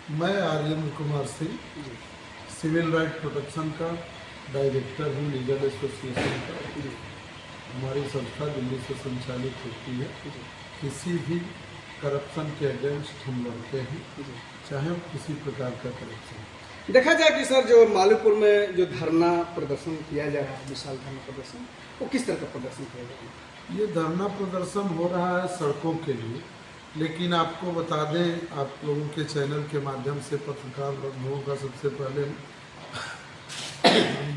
मैं Aryan Kumar Singh civil right protection का director हूँ, लीगल एसोसिएशन का। हमारी संस्था दिल्ली से संचालित होती है। किसी भी करप्शन के अगेंस्ट हम लड़ते हैं, चाहे वो किसी प्रकार का करप्शन। देखा जाए कि सर जो मालूपुर में जो धरना प्रदर्शन किया जा रहा है, विशाल धरना प्रदर्शन, वो किस तरह का प्रदर्शन किया जा रहा है? ये धरना प्रदर्शन हो रहा है सड़कों के लिए, लेकिन आपको बता दें, आप लोगों के चैनल के माध्यम से पत्रकार बंधुओं का सबसे पहले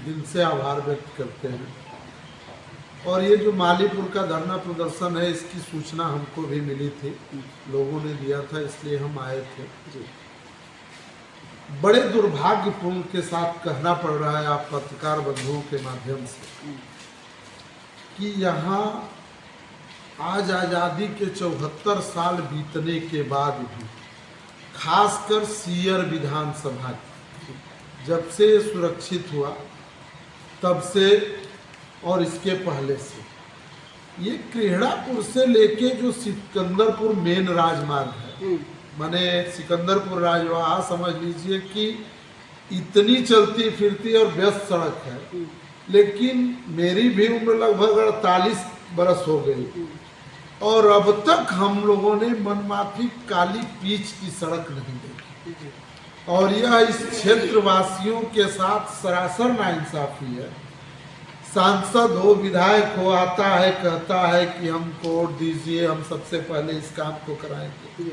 दिल से आभार व्यक्त करते हैं। और ये जो मालीपुर का धरना प्रदर्शन है, इसकी सूचना हमको भी मिली थी, लोगों ने दिया था, इसलिए हम आए थे। बड़े दुर्भाग्यपूर्ण के साथ कहना पड़ रहा है आप पत्रकार बंधुओं के माध्यम से कि यहाँ आज आज़ादी के 74 साल बीतने के बाद भी, खासकर सीयर विधानसभा जब से सुरक्षित हुआ तब से और इसके पहले से, ये क्रीड़ापुर से लेके जो सिकंदरपुर मेन राजमार्ग है, माने सिकंदरपुर राजवाहा समझ लीजिए कि इतनी चलती फिरती और व्यस्त सड़क है, लेकिन मेरी भी उम्र लगभग 48 बरस हो गई और अब तक हम लोगों ने मनमाफी काली पीच की सड़क नहीं देखी। और यह इस क्षेत्र वासियों के साथ सरासर नाइंसाफी है। सांसद हो, विधायक हो, आता है कहता है कि हमको वोट दीजिए, हम सबसे पहले इस काम को कराएंगे,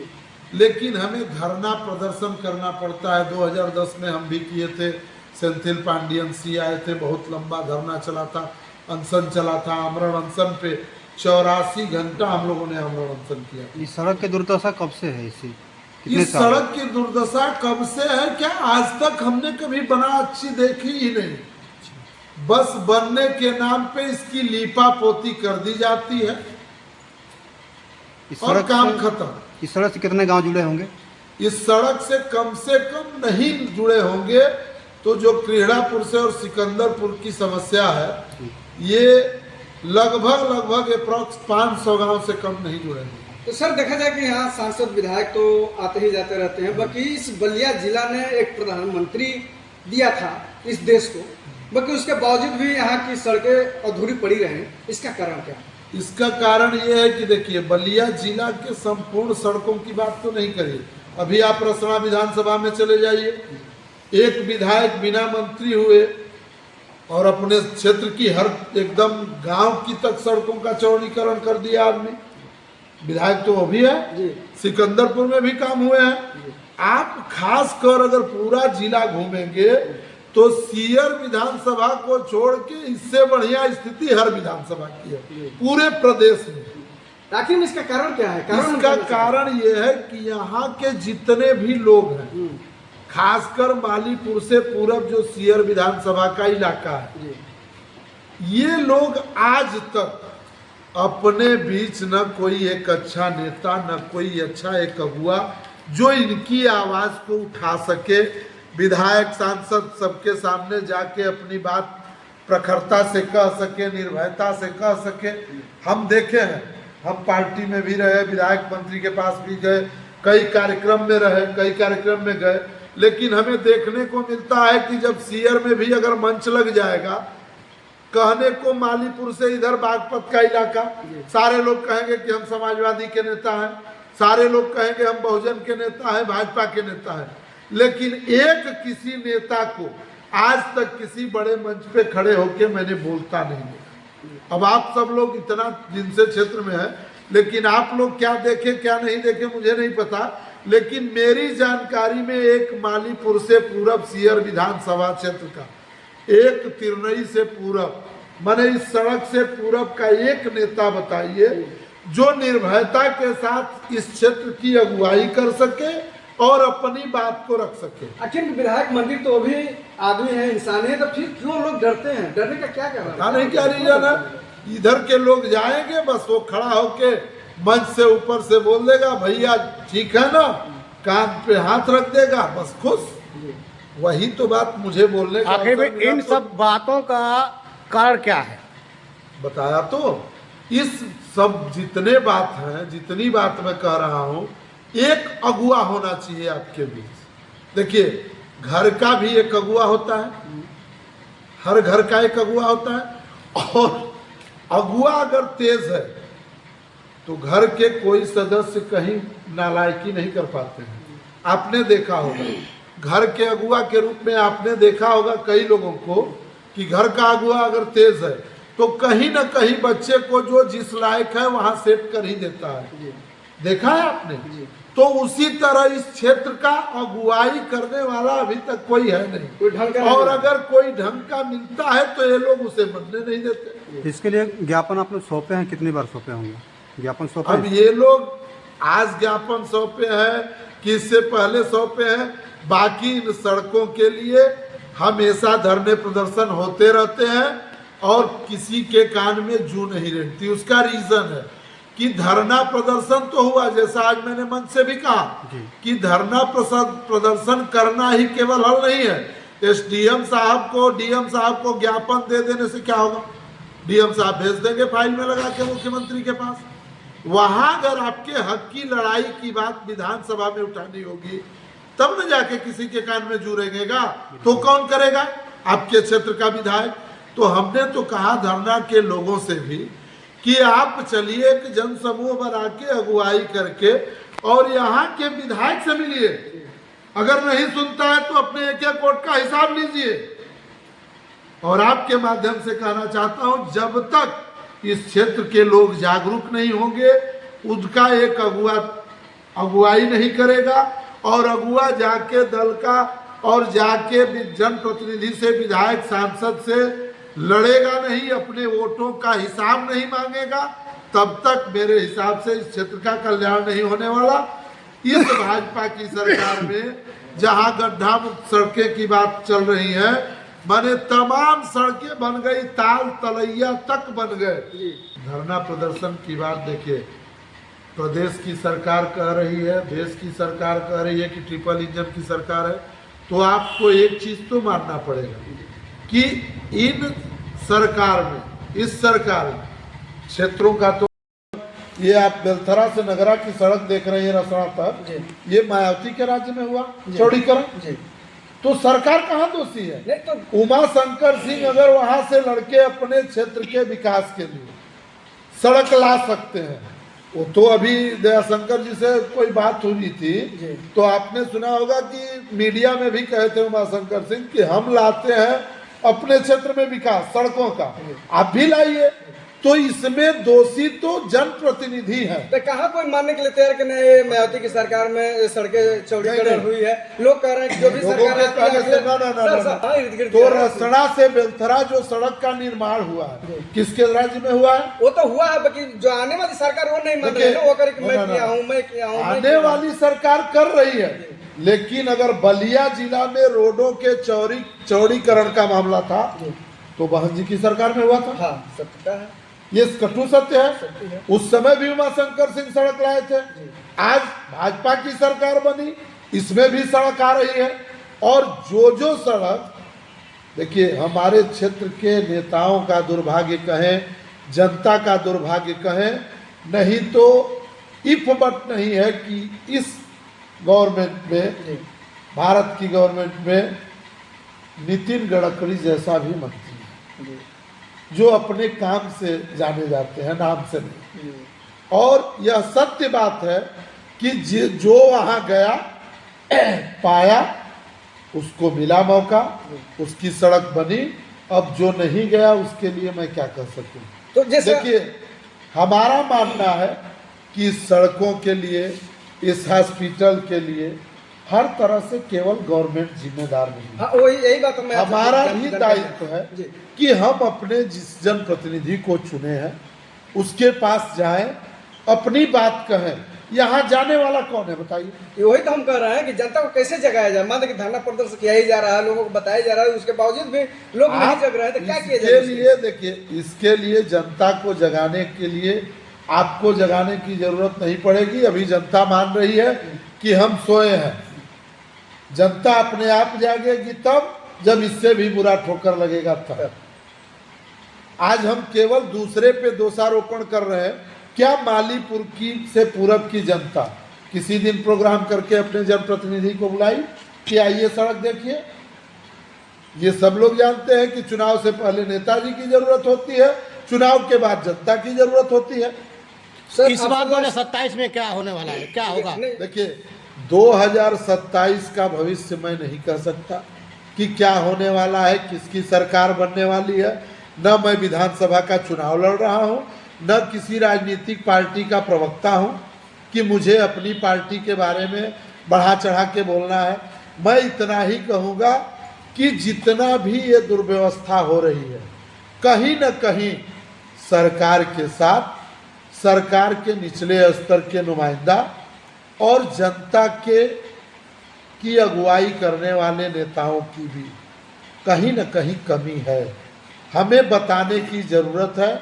लेकिन हमें धरना प्रदर्शन करना पड़ता है। 2010 में हम भी किए थे, सेंथिल पांडियन सी आए थे, बहुत लंबा धरना चला था, अनशन चला था। आमरण अनशन पे 84 घंटा हम लोगों ने आमरण अनशन किया। इस सड़क की दुर्दशा कब से है? इस सड़क की दुर्दशा कब से है क्या आज तक हमने कभी बना अच्छी देखी ही नहीं। बस बनने के नाम पे इसकी लीपा पोती कर दी जाती है और काम खत्म। इस सड़क से कितने गांव जुड़े होंगे? इस सड़क से कम नहीं जुड़े होंगे तो जो क्रीड़ापुर से और सिकंदरपुर की समस्या है, ये लगभग अप्रॉक्स 500 गांव से कम नहीं जुड़े होंगे। तो सर देखा जाए कि यहाँ सांसद विधायक तो आते ही जाते रहते हैं, बाकी इस बलिया जिला ने एक प्रधानमंत्री दिया था इस देश को, बाकी उसके बावजूद भी यहाँ की सड़कें अधूरी पड़ी रहे, इसका कारण क्या? इसका कारण ये है कि देखिए, बलिया जिला के संपूर्ण सड़कों की बात तो नहीं करिए। अभी आप रसना विधानसभा में चले जाइए, एक विधायक बिना मंत्री हुए और अपने क्षेत्र की हर एकदम गांव की तक सड़कों का चौड़ीकरण कर दिया आदमी। विधायक तो वो भी है, सिकंदरपुर में भी काम हुए हैं। आप खास कर अगर पूरा जिला घूमेंगे तो सीयर विधानसभा को छोड़ के इससे बढ़िया स्थिति हर विधानसभा की है पूरे प्रदेश में। आखिर इसका कारण क्या है? इसका कारण ये है कि यहाँ के जितने भी लोग हैं, खासकर मालीपुर से पूरब जो सीयर विधानसभा का इलाका है, ये लोग आज तक अपने बीच न कोई एक अच्छा नेता, न कोई अच्छा एक अगुआ जो इनकी आवाज को उठा सके, विधायक सांसद सबके सामने जाके अपनी बात प्रखरता से कह सके, निर्भयता से कह सके। हम देखे हैं, हम पार्टी में भी रहे, विधायक मंत्री के पास भी गए, कई कार्यक्रम में रहे, कई कार्यक्रम में गए, लेकिन हमें देखने को मिलता है कि जब सीयर में भी अगर मंच लग जाएगा, कहने को मालीपुर से इधर बागपत का इलाका, सारे लोग कहेंगे कि हम समाजवादी के नेता हैं, सारे लोग कहेंगे हम बहुजन के नेता हैं, भाजपा के नेता हैं, लेकिन एक किसी नेता को आज तक किसी बड़े मंच पे खड़े होके मैंने बोलता नहीं देखा। अब आप सब लोग इतना दिन से क्षेत्र में हैं, लेकिन आप लोग क्या देखे क्या नहीं देखे मुझे नहीं पता, लेकिन मेरी जानकारी में एक मालीपुर से पूरब सीयर विधानसभा क्षेत्र का, एक तिरनई से पूरब, माने इस सड़क से पूरब का एक नेता बताइए जो निर्भयता के साथ इस क्षेत्र की अगुवाई कर सके और अपनी बात को रख सके। आखिर विधायक मंत्री तो भी आदमी है, इंसान है, तो फिर क्यों लोग डरते हैं? डरने का क्या कारण नहीं, क्या रीजन है? इधर के लोग जाएंगे, बस वो खड़ा होके मंच से ऊपर से बोल देगा भैया ठीक है ना, कान पे हाथ रख देगा, बस खुश। वही तो बात मुझे बोलने का। आखिर में इन सब बातों का कारण क्या है? बताया तो, इस सब जितने बात हैं, जितनी बात मैं कह रहा हूँ, एक अगुआ होना चाहिए आपके बीच। देखिए, घर का भी एक अगुआ होता है, हर घर का एक अगुआ होता है, और अगुआ अगर तेज है तो घर के कोई सदस्य कहीं नालायकी नहीं कर पाते हैं। आपने देखा होगा, घर के अगुआ के रूप में आपने देखा होगा कई लोगों को कि घर का अगुआ अगर तेज है तो कहीं ना कहीं बच्चे को जो जिस लायक है वहां सेट कर ही देता है। देखा है आपने? तो उसी तरह इस क्षेत्र का अगुवाई करने वाला अभी तक कोई है नहीं, और अगर कोई ढंग का मिलता है तो ये लोग उसे बनने नहीं देते। इसके लिए ज्ञापन आप लोग सौंपे हैं, कितनी बार सौंपे होंगे ज्ञापन सौंपे? अब ये लोग आज ज्ञापन सौंपे हैं कि इससे पहले सौंपे हैं। बाकी इन सड़कों के लिए हमेशा धरने प्रदर्शन होते रहते हैं और किसी के कान में जू नहीं रेंगती। उसका रीजन है कि धरना प्रदर्शन तो हुआ, जैसा आज मैंने मंच से भी कहा कि धरना प्रदर्शन करना ही केवल हल नहीं है। एसडीएम साहब को, डीएम साहब को ज्ञापन दे देने से क्या होगा? डीएम साहब भेज देंगे फाइल में लगा के मुख्यमंत्री के पास। वहां अगर आपके हक की लड़ाई की बात विधानसभा में उठानी होगी तब न जाके किसी के कान में जू रेंगेगा, तो कौन करेगा? आपके क्षेत्र का विधायक। तो हमने तो कहा धरना के लोगों से भी कि आप चलिए एक जन समूह बना के अगुवाई करके और यहाँ के विधायक से मिलिए। अगर नहीं सुनता है तो अपने एक एक वोट का हिसाब लीजिए। और आपके माध्यम से कहना चाहता हूं, जब तक इस क्षेत्र के लोग जागरूक नहीं होंगे, उनका एक अगुवाई नहीं करेगा, और अगुआ जाके दल का और जाके जनप्रतिनिधि से, विधायक सांसद से लड़ेगा नहीं, अपने वोटों का हिसाब नहीं मांगेगा, तब तक मेरे हिसाब से इस क्षेत्र का कल्याण नहीं होने वाला। इस भाजपा की सरकार में जहां गड्ढा मुक्त सड़कें की बात चल रही है, माने तमाम सड़कें बन गई, ताल तलैया तक बन गए। धरना प्रदर्शन की बात देखिए, प्रदेश की सरकार कह रही है, देश की सरकार कह रही है कि ट्रिपल इंजन की सरकार है, तो आपको एक चीज तो मानना पड़ेगा कि इन सरकार में, इस सरकार में क्षेत्रों का, तो ये आप बेलथरा से नगरा की सड़क देख रहे हैं रसड़ा तक, ये मायावती के राज्य में हुआ चौड़ीकरण। तो सरकार कहाँ दोषी है? नहीं तो उमा शंकर सिंह अगर वहां से लड़के अपने क्षेत्र के विकास के लिए सड़क ला सकते हैं, वो तो अभी दयाशंकर जी से कोई बात हुई थी तो आपने सुना होगा कि मीडिया में भी कहे थे उमा शंकर सिंह कि हम लाते हैं अपने क्षेत्र में विकास सड़कों का, आप भी लाइए। तो इसमें दोषी तो जनप्रतिनिधि है। तो कहाँ कोई मानने के लिए तैयार कि नहीं मायावती की सरकार में सड़कें चौड़ीकरण हुई है? लोग कह रहे हैं कि जो भी सरकार तो रसड़ा से बेलथरा जो सड़क का निर्माण हुआ है किसके राज्य में हुआ है? वो तो हुआ है, बाकी जो आने वाली सरकार वो नहीं मान रही है। वो करे कि मैं किया हूँ। आने वाली सरकार कर रही है, लेकिन अगर बलिया जिला में रोडों के चौड़ीकरण का मामला था तो बहन जी की सरकार में हुआ था। हाँ, सत्य है, ये कटु सत्य है। उस समय भी उमा शंकर सिंह सड़क लाए थे। आज भाजपा की सरकार बनी, इसमें भी सड़क आ रही है। और जो सड़क, देखिए हमारे क्षेत्र के नेताओं का दुर्भाग्य कहें, जनता का दुर्भाग्य कहें, नहीं तो इफ बट नहीं है कि इस गवर्नमेंट में, भारत की गवर्नमेंट में नितिन गडकरी जैसा भी मंत्री है जो अपने काम से जाने जाते हैं, नाम से नहीं। और यह सत्य बात है कि जो वहां गया पाया, उसको मिला मौका, उसकी सड़क बनी। अब जो नहीं गया उसके लिए मैं क्या कर सकूं? तो देखिए हमारा मानना है कि सड़कों के लिए, इस हॉस्पिटल के लिए हर तरह से केवल गवर्नमेंट जिम्मेदार नहीं। हाँ, वही यही बात मैं हमारा ही दायित्व है कि हम अपने जिस जनप्रतिनिधि को चुने हैं उसके पास जाएं, अपनी बात कहें। यहाँ जाने वाला कौन है बताइए? वही तो हम कह रहे हैं कि जनता को कैसे जगाया जाए। मान लीजिए धरना प्रदर्शन किया ही जा रहा है, लोगों को बताया जा रहा है, उसके बावजूद भी लोग नहीं जग रहे हैं, तो क्या किया जाए? इसके लिए देखिए, इसके लिए जनता को जगाने के लिए आपको जगाने की जरूरत नहीं पड़ेगी। अभी जनता मान रही है कि हम सोए हैं। जनता अपने आप जागेगी तब जब इससे भी बुरा ठोकर लगेगा तब। आज हम केवल दूसरे पे दोषारोपण कर रहे हैं। क्या मालीपुर की से पूरब की जनता किसी दिन प्रोग्राम करके अपने जनप्रतिनिधि को बुलाई? कि आइए सड़क देखिए। ये सब लोग जानते हैं कि चुनाव से पहले नेताजी की जरूरत होती है, चुनाव के बाद जनता की जरूरत होती है। सर इस बार 2027 में क्या होने वाला है, क्या होगा? देखिए 2027 का भविष्य मैं नहीं कह सकता कि क्या होने वाला है, किसकी सरकार बनने वाली है। न मैं विधानसभा का चुनाव लड़ रहा हूं, न किसी राजनीतिक पार्टी का प्रवक्ता हूं कि मुझे अपनी पार्टी के बारे में बढ़ा चढ़ा के बोलना है। मैं इतना ही कहूँगा कि जितना भी ये दुर्व्यवस्था हो रही है, कहीं न कहीं सरकार के साथ सरकार के निचले स्तर के नुमाइंदा और जनता की अगुवाई करने वाले नेताओं की भी कहीं न कहीं कमी है। हमें बताने की ज़रूरत है,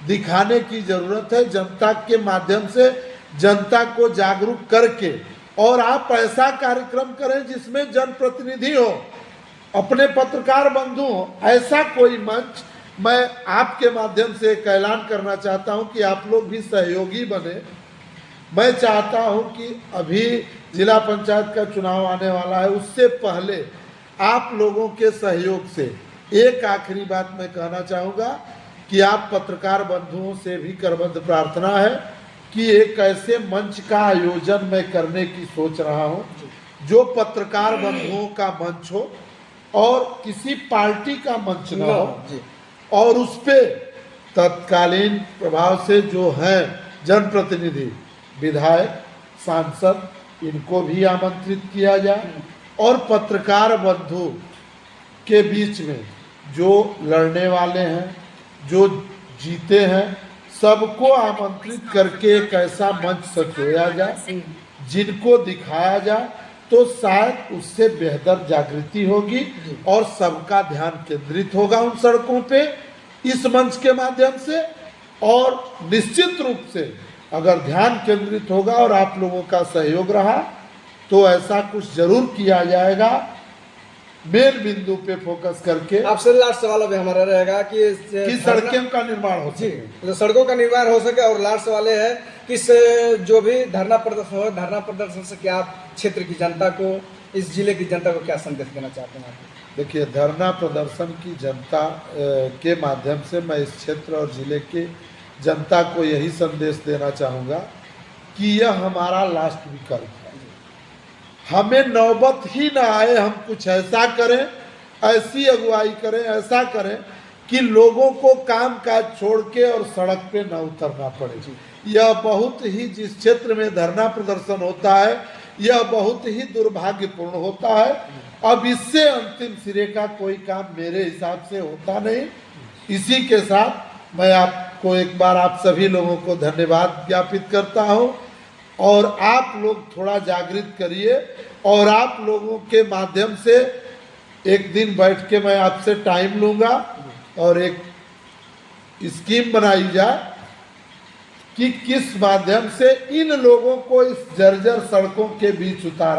दिखाने की ज़रूरत है, जनता के माध्यम से जनता को जागरूक करके। और आप ऐसा कार्यक्रम करें जिसमें जनप्रतिनिधि हो, अपने पत्रकार बंधु हो, ऐसा कोई मंच। मैं आपके माध्यम से एक ऐलान करना चाहता हूं कि आप लोग भी सहयोगी बने। मैं चाहता हूं कि अभी जिला पंचायत का चुनाव आने वाला है, उससे पहले आप लोगों के सहयोग से एक आखिरी बात मैं कहना चाहूँगा कि आप पत्रकार बंधुओं से भी करबद्ध प्रार्थना है कि एक ऐसे मंच का आयोजन मैं करने की सोच रहा हूँ जो पत्रकार बंधुओं का मंच हो और किसी पार्टी का मंच न हो, और उस पे तत्कालीन प्रभाव से जो हैं जनप्रतिनिधि, विधायक, सांसद, इनको भी आमंत्रित किया जाए और पत्रकार बंधु के बीच में जो लड़ने वाले हैं, जो जीते हैं, सबको आमंत्रित करके एक ऐसा मंच सजोया जाए जिनको दिखाया जाए, तो शायद उससे बेहतर जागृति होगी और सबका ध्यान केंद्रित होगा उन सड़कों पे इस मंच के माध्यम से। और निश्चित रूप से अगर ध्यान केंद्रित होगा और आप लोगों का सहयोग रहा तो ऐसा कुछ जरूर किया जाएगा, मेन बिंदु पे फोकस करके। आपसे लास्ट सवाल अभी हमारा रहेगा कि सड़कों का निर्माण हो जी, सके। तो सड़कों का निर्माण हो सके। और लास्ट सवाल है कि जो भी धरना प्रदर्शन हो, धरना प्रदर्शन से क्या आप क्षेत्र की जनता को, इस जिले की जनता को क्या संदेश देना चाहते हैं आप? देखिए, धरना प्रदर्शन की जनता के माध्यम से मैं इस क्षेत्र और जिले के जनता को यही संदेश देना चाहूँगा कि यह हमारा लास्ट विकल्प है। हमें नौबत ही ना आए हम कुछ ऐसा करें, ऐसी अगुवाई करें, ऐसा करें कि लोगों को काम काज छोड़ के और सड़क पे न उतरना पड़े। यह बहुत ही, जिस क्षेत्र में धरना प्रदर्शन होता है, यह बहुत ही दुर्भाग्यपूर्ण होता है। अब इससे अंतिम सिरे का कोई काम मेरे हिसाब से होता नहीं। इसी के साथ मैं आपको एक बार, आप सभी लोगों को धन्यवाद ज्ञापित करता हूँ और आप लोग थोड़ा जागृत करिए और आप लोगों के माध्यम से एक दिन बैठ के मैं आपसे टाइम लूँगा और एक स्कीम बनाई जाए कि किस माध्यम से इन लोगों को इस जर्जर सड़कों के बीच उतारा